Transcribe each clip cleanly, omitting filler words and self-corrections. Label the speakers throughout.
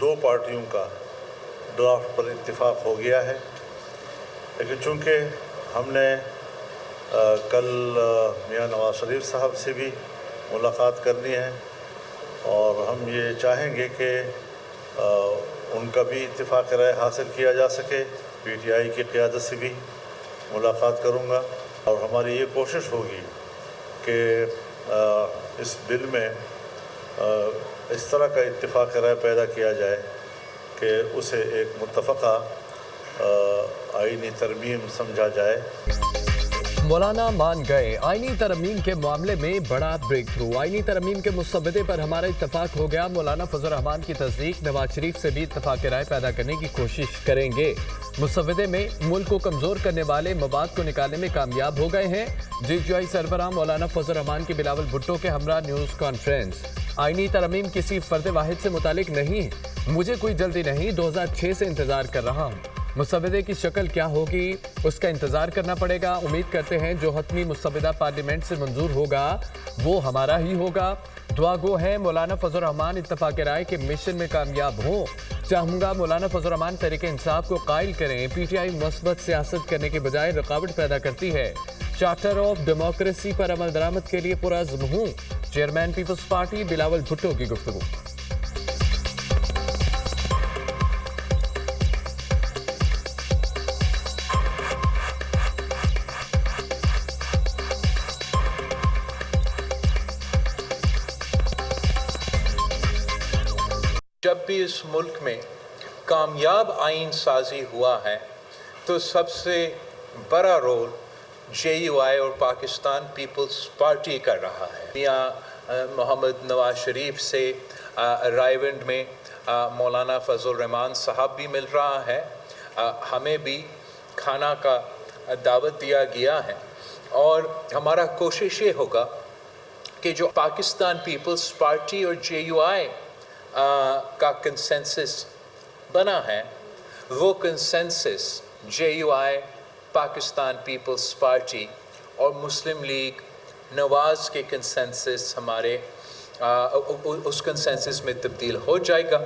Speaker 1: دو پارٹیوں کا ڈرافٹ پر اتفاق ہو گیا ہے، لیکن چونکہ ہم نے کل میاں نواز شریف صاحب سے بھی ملاقات کرنی ہے اور ہم یہ چاہیں گے کہ ان کا بھی اتفاق رائے حاصل کیا جا سکے۔ پی ٹی آئی کی قیادت سے بھی ملاقات کروں گا اور ہماری یہ کوشش ہوگی کہ اس بل میں اس طرح کا اتفاق رائے پیدا کیا جائے کہ اسے ایک متفقہ آئینی ترمیم سمجھا جائے۔
Speaker 2: مولانا مان گئے، آئینی ترمیم کے معاملے میں بڑا بریک تھرو۔ آئینی ترمیم کے مسودے پر ہمارا اتفاق ہو گیا۔ مولانا فضل الرحمان کی تصدیق، نواز شریف سے بھی اتفاق رائے پیدا کرنے کی کوشش کریں گے۔ مسودے میں ملک کو کمزور کرنے والے مواد کو نکالنے میں کامیاب ہو گئے ہیں۔ جے یو آئی سربراہ مولانا فضل الرحمان کی بلاول بھٹو کے ہمراہ نیوز کانفرنس۔ آئینی ترمیم کسی فرد واحد سے متعلق نہیں ہے، مجھے کوئی جلدی نہیں، 2006 سے انتظار کر رہا ہوں۔ مسودے کی شکل کیا ہوگی اس کا انتظار کرنا پڑے گا۔ امید کرتے ہیں جو حتمی مسودہ پارلیمنٹ سے منظور ہوگا وہ ہمارا ہی ہوگا۔ دعا گو ہے مولانا فضل الرحمان اتفاق رائے کے مشن میں کامیاب ہوں۔ چاہوں گا مولانا فضل الرحمان تحریک انصاف کو قائل کریں۔ پی ٹی آئی مثبت سیاست کرنے کے بجائے رکاوٹ پیدا کرتی ہے۔ چارٹر آف ڈیموکریسی پر عمل درآمد کے لیے پرعزم ہوں۔ Chairman Peoples Party Bilawal Bhutto کی گفتگو۔
Speaker 3: جب بھی اس ملک میں کامیاب آئین سازی ہوا ہے تو سب سے بڑا رول جے یو آئی اور پاکستان پیپلز پارٹی کر رہا ہے۔ میاں محمد نواز شریف سے رائیونڈ میں مولانا فضل الرحمان صاحب بھی مل رہا ہے، ہمیں بھی کھانا کا دعوت دیا گیا ہے اور ہمارا کوشش یہ ہوگا کہ جو پاکستان پیپلز پارٹی اور جے یو آئی کا کنسنسس بنا ہے وہ consensus J U I, Pakistan Peoples Party اور مسلم لیگ نواز کے کنسنسس ہمارے اس کنسنسس میں تبدیل ہو جائے گا۔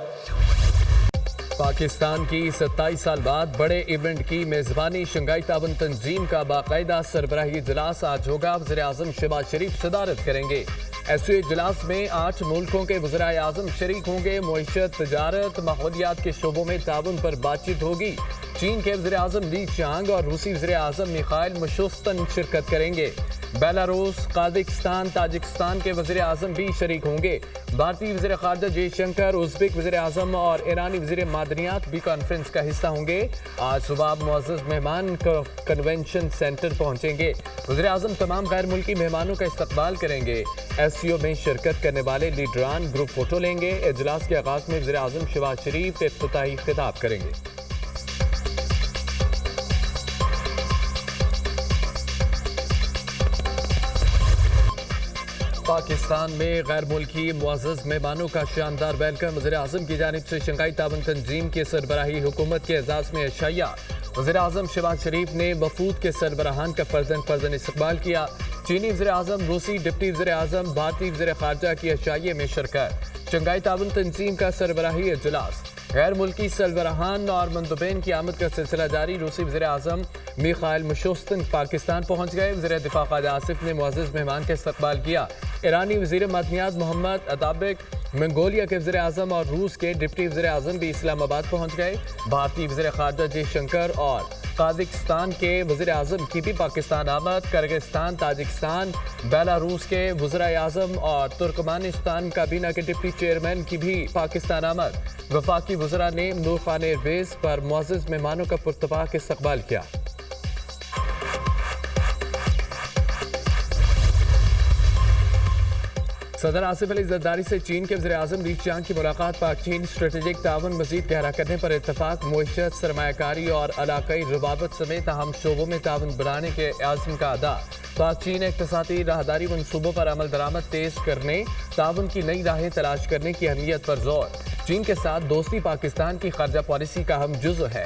Speaker 2: پاکستان کی 27 سال بعد بڑے ایونٹ کی میزبانی شنگھائی تعاون تنظیم کا باقاعدہ سربراہی اجلاس آج ہوگا۔ وزیر اعظم شہباز شریف صدارت کریں گے۔ ایس او اجلاس میں 8 ملکوں کے وزرائے اعظم شریک ہوں گے۔ معیشت، تجارت، ماحولیات کے شعبوں میں تعاون پر بات چیت ہوگی۔ چین کے وزیر اعظم لی چانگ اور روسی وزیر اعظم میخائیل مشوستن شرکت کریں گے۔ بیلاروس، قازقستان، تاجکستان کے وزیر اعظم بھی شریک ہوں گے۔ بھارتی وزیر خارجہ جے شنکر، ازبک وزیر اعظم اور ایرانی وزیر معدنیات بھی کانفرنس کا حصہ ہوں گے۔ آج صبح معزز مہمان کنونشن سینٹر پہنچیں گے۔ وزیر اعظم تمام غیر ملکی مہمانوں کا استقبال کریں گے۔ ایس سی او میں شرکت کرنے والے لیڈران گروپ فوٹو لیں گے۔ اجلاس کے آغاز میں وزیر اعظم شہباز شریف افتتاحی خطاب کریں گے۔ پاکستان میں غیر ملکی معزز مہمانوں کا شاندار ویلکم۔ وزیر اعظم کی جانب سے شنگھائی تعاون تنظیم کے سربراہی حکومت کے اعزاز میں عشائیہ۔ وزیر اعظم شہباز شریف نے وفود کے سربراہان کا فرداً استقبال کیا۔ چینی وزیر اعظم، روسی ڈپٹی وزیر اعظم، بھارتی وزیر خارجہ کی عشائیے میں شرکت۔ شنگھائی تعاون تنظیم کا سربراہی اجلاس۔ غیر ملکی سربراہان اور مندوبین کی آمد کا سلسلہ جاری۔ روسی وزیر اعظم میخائیل مشوستن پاکستان پہنچ گئے۔ وزیر دفاع خواجہ آصف نے معزز مہمان کا استقبال کیا۔ ایرانی وزیر معدنیات محمد اتابک، منگولیا کے وزیر اعظم اور روس کے ڈپٹی وزیر اعظم بھی اسلام آباد پہنچ گئے۔ بھارتی وزیر خارجہ جے شنکر اور قازقستان کے وزیر اعظم کی بھی پاکستان آمد۔ کرغزستان، تاجکستان، بیلاروس کے وزرائے اعظم اور ترکمانستان کابینہ کے ڈپٹی چیئرمین کی بھی پاکستان آمد۔ وفاقی وزراء نے نور خان ایئر بیس پر معزز مہمانوں کا پرتپاک استقبال کیا۔ صدر آصف علی زرداری سے چین کے وزیر اعظم لی چانگ کی ملاقات۔ پاک چین اسٹریٹجک تعاون مزید گہرا کرنے پر اتفاق۔ معیشت، سرمایہ کاری اور علاقائی روابط سمیت اہم شعبوں میں تعاون بڑھانے کے عزم کا ادا۔ پاک چین اقتصادی راہداری منصوبوں پر عمل درآمد تیز کرنے، تعاون کی نئی راہیں تلاش کرنے کی اہمیت پر زور۔ چین کے ساتھ دوستی پاکستان کی خارجہ پالیسی کا اہم جزو ہے۔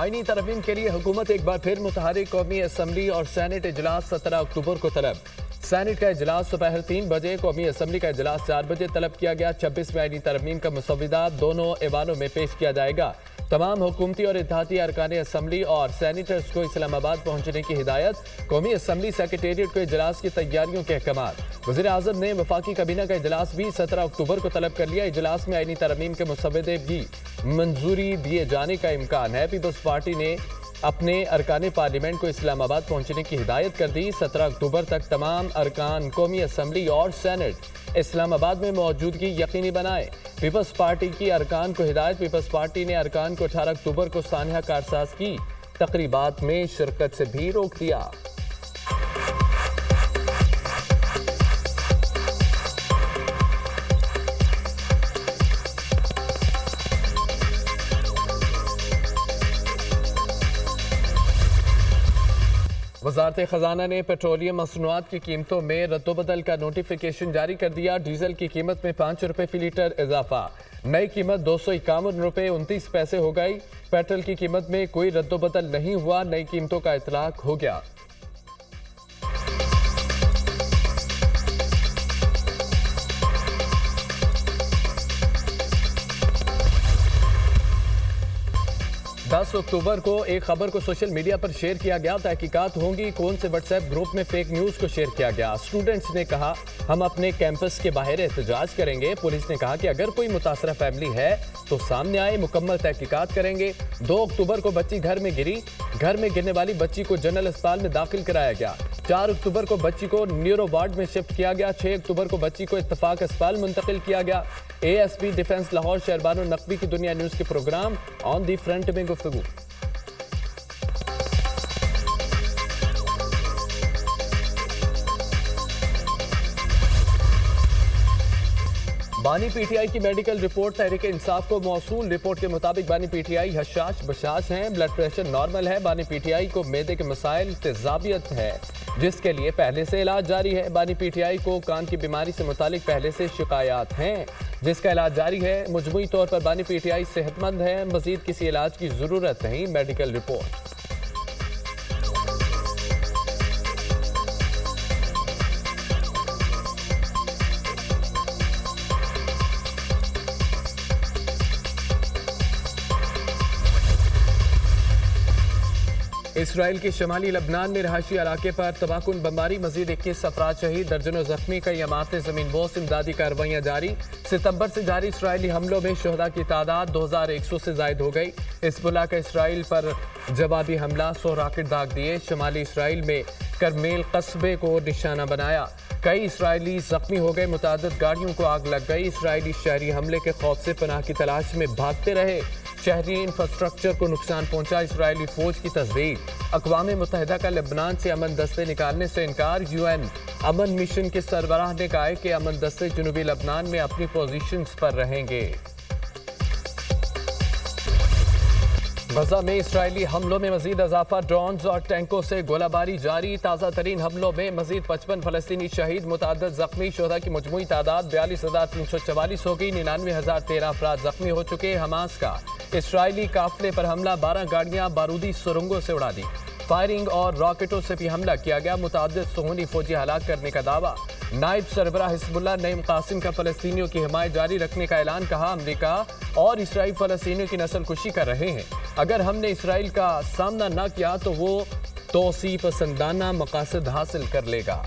Speaker 2: آئینی ترمیم کے لیے حکومت ایک بار پھر متحرک قومی اسمبلی اور سینٹ اجلاس 17 اکتوبر کو طلب۔ سینٹ کا اجلاس دوپہر 3 بجے، قومی اسمبلی کا اجلاس 4 بجے طلب کیا گیا۔ 26ویں آئینی ترمیم کا مسودہ دونوں ایوانوں میں پیش کیا جائے گا۔ تمام حکومتی اور اتحادی ارکان اسمبلی اور سینیٹرز کو اسلام آباد پہنچنے کی ہدایت۔ قومی اسمبلی سیکریٹریٹ کو اجلاس کی تیاریوں کے احکامات۔ وزیر اعظم نے وفاقی کابینہ کا اجلاس بھی 17 اکتوبر کو طلب کر لیا۔ اجلاس میں آئینی ترمیم کے مسودے بھی منظوری دیے جانے کا امکان ہے۔ پیپلز پارٹی نے اپنے ارکان پارلیمنٹ کو اسلام آباد پہنچنے کی ہدایت کر دی۔ 17 اکتوبر تک تمام ارکان قومی اسمبلی اور سینٹ اسلام آباد میں موجودگی یقینی بنائے۔ پیپلز پارٹی کی ارکان کو ہدایت۔ پیپلز پارٹی نے ارکان کو 18 اکتوبر کو سانحہ کارساز کی تقریبات میں شرکت سے بھی روک دیا۔ وزارت خزانہ نے پیٹرولیم مصنوعات کی قیمتوں میں رد و بدل کا نوٹیفیکیشن جاری کر دیا۔ ڈیزل کی قیمت میں 5 روپے فی لیٹر اضافہ، نئی قیمت 251 روپے 29 پیسے ہو گئی۔ پیٹرول کی قیمت میں کوئی رد و بدل نہیں ہوا، نئی قیمتوں کا اطلاق ہو گیا۔ دس اکتوبر کو ایک خبر کو سوشل میڈیا پر شیئر کیا گیا۔ تحقیقات ہوں گی کون سے واٹس ایپ گروپ میں فیک نیوز کو شیئر کیا گیا۔ اسٹوڈنٹس نے کہا ہم اپنے کیمپس کے باہر احتجاج کریں گے۔ پولیس نے کہا کہ اگر کوئی متاثرہ فیملی ہے تو سامنے آئے، مکمل تحقیقات کریں گے۔ 2 اکتوبر کو بچی گھر میں گری، گھر میں گرنے والی بچی کو جنرل اسپتال میں داخل کرایا گیا۔ 4 اکتوبر کو بچی کو نیورو وارڈ میں شفٹ کیا گیا۔ 6 اکتوبر کو بچی کو اتفاق اسپتال منتقل کیا گیا۔ A S P defence Lahore Shehrbano Naqvi کی دنیا نیوز کے پروگرام آن دی فرنٹ میں گفتگو۔ بانی پی ٹی آئی کی میڈیکل رپورٹ تحریک انصاف کو موصول۔ رپورٹ کے مطابق بانی پی ٹی آئی حشاش بشاش ہیں، بلڈ پریشر نارمل ہے۔ بانی پی ٹی آئی کو معدے کے مسائل تیزابیت ہے جس کے لیے پہلے سے علاج جاری ہے۔ بانی پی ٹی آئی کو کان کی بیماری سے متعلق پہلے سے شکایات ہیں جس کا علاج جاری ہے۔ مجموعی طور پر بانی پی ٹی آئی صحت مند ہے، مزید کسی علاج کی ضرورت نہیں۔ Medical report. اسرائیل کے شمالی لبنان میں رہائشی علاقے پر تباہ کن بمباری، مزید 21 افراد شہید، درجنوں زخمی، کئی اماکن زمین بوس، امدادی کارروائیاں جاری۔ ستمبر سے جاری اسرائیلی حملوں میں شہداء کی تعداد 2100 سے زائد ہو گئی۔ حزب اللہ کا اسرائیل پر جوابی حملہ، 100 راکٹ داغ دیے، شمالی اسرائیل میں کرمیل قصبے کو نشانہ بنایا۔ کئی اسرائیلی زخمی ہو گئے، متعدد گاڑیوں کو آگ لگ گئی۔ اسرائیلی شہری حملے کے خوف سے پناہ کی تلاش میں بھاگتے رہے، شہری انفراسٹرکچر کو نقصان پہنچا۔ اسرائیلی فوج کی تصدیق۔ اقوام متحدہ کا لبنان سے امن دستے نکالنے سے انکار۔ یو این امن مشن کے سربراہ نے کہا کہ امن دستے جنوبی لبنان میں اپنی پوزیشنز پر رہیں گے۔ غزہ میں اسرائیلی حملوں میں مزید اضافہ، ڈرونز اور ٹینکوں سے گولہ باری جاری۔ تازہ ترین حملوں میں مزید 55 فلسطینی شہید، متعدد زخمی، شہداء کی مجموعی تعداد 42,344 ہو گئی، 99,013 افراد زخمی ہو چکے۔ حماس کا اسرائیلی قافلے پر حملہ، 12 گاڑیاں بارودی سرنگوں سے اڑا دی، فائرنگ اور راکٹوں سے بھی حملہ کیا گیا۔ متعدد صہیونی فوجی ہلاک کرنے کا دعویٰ۔ نائب سربراہ حزب اللہ نعیم قاسم کا فلسطینیوں کی حمایت جاری رکھنے کا اعلان، کہا امریکہ اور اسرائیل فلسطینیوں کی نسل کشی کر رہے ہیں، اگر ہم نے اسرائیل کا سامنا نہ کیا تو وہ توسیع پسندانہ مقاصد حاصل کر لے گا۔